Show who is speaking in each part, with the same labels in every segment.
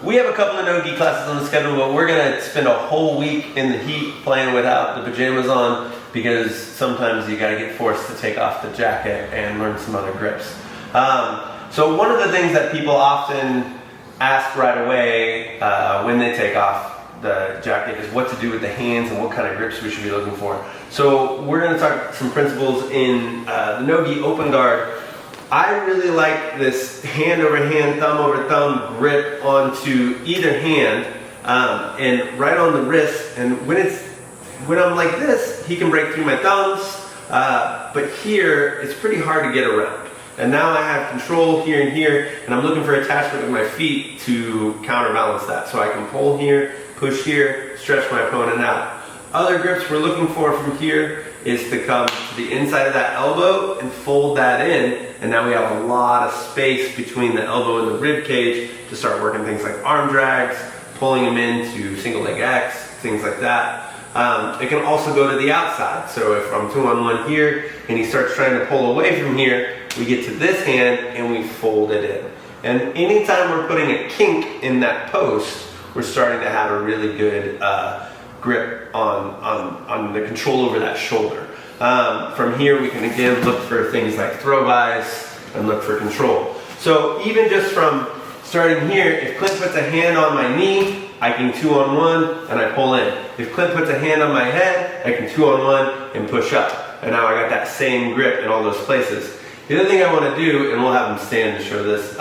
Speaker 1: We have a couple of no-gi classes on the schedule, but we're gonna spend a whole week in the heat playing without the pajamas on because sometimes you gotta get forced to take off the jacket and learn some other grips. So one of the things that people often ask right away when they take off the jacket is what to do with the hands and what kind of grips we should be looking for. So we're going to talk some principles in the no-gi open guard. I really like this hand over hand, thumb over thumb grip onto either hand and right on the wrist. And when I'm like this, he can break through my thumbs, but here it's pretty hard to get around. And now I have control here and here, and I'm looking for attachment with my feet to counterbalance that. So I can pull here, push here, stretch my opponent out. Other grips we're looking for from here is to come to the inside of that elbow and fold that in, and now we have a lot of space between the elbow and the rib cage to start working things like arm drags, pulling them into single leg X, things like that. It can also go to the outside. So if I'm 2-on-1 here and he starts trying to pull away from here, we get to this hand and we fold it in. And anytime we're putting a kink in that post, we're starting to have a really good grip on the control over that shoulder. From here we can again look for things like throw-bys and look for control. So even just from starting here, if Clint puts a hand on my knee, I can 2-on-1 and I pull in. If Clint puts a hand on my head, I can 2-on-1 and push up. And now I got that same grip in all those places. The other thing I want to do, and we'll have him stand to show this,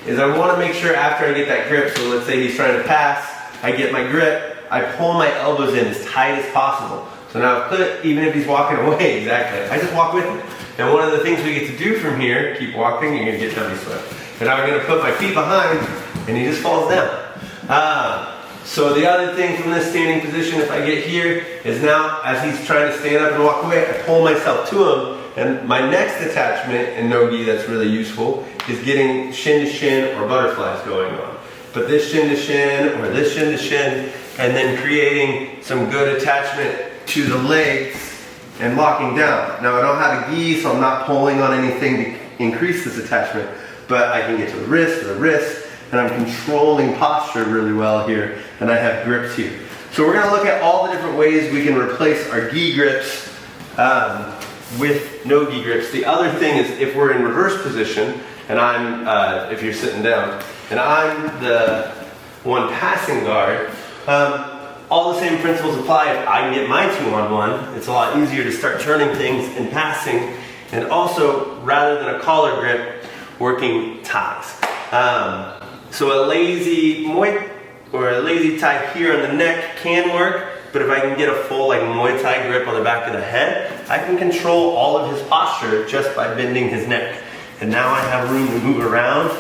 Speaker 1: is I want to make sure after I get that grip, so let's say he's trying to pass, I get my grip, I pull my elbows in as tight as possible. So now if Clint, even if he's walking away, exactly, I just walk with him. And one of the things we get to do from here, keep walking, you're going to get dummy sweat. And now I'm going to put my feet behind, and he just falls down. So the other thing from this standing position, if I get here, is now as he's trying to stand up and walk away, I pull myself to him. And my next attachment in no-gi that's really useful is getting shin to shin or butterflies going on. But this shin to shin or this shin to shin, and then creating some good attachment to the legs and locking down. Now I don't have a gi, so I'm not pulling on anything to increase this attachment, but I can get to the wrist, and I'm controlling posture really well here, and I have grips here. So we're gonna look at all the different ways we can replace our gi grips with no-gi grips. The other thing is if we're in reverse position, and I'm, if you're sitting down, and I'm the one passing guard, all the same principles apply. If I can get my 2-on-1, it's a lot easier to start turning things and passing, and also, rather than a collar grip, working ties. So a lazy Muay or a lazy tie here on the neck can work, but if I can get a full like Muay Thai grip on the back of the head, I can control all of his posture just by bending his neck. And now I have room to move around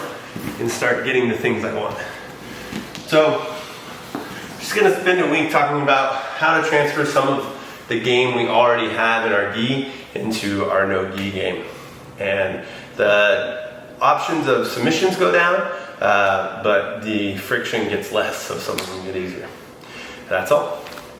Speaker 1: and start getting the things I want. So, I'm just gonna spend a week talking about how to transfer some of the game we already have in our gi into our no-gi game. And the options of submissions go down, but the friction gets less, so some of them get easier. That's all.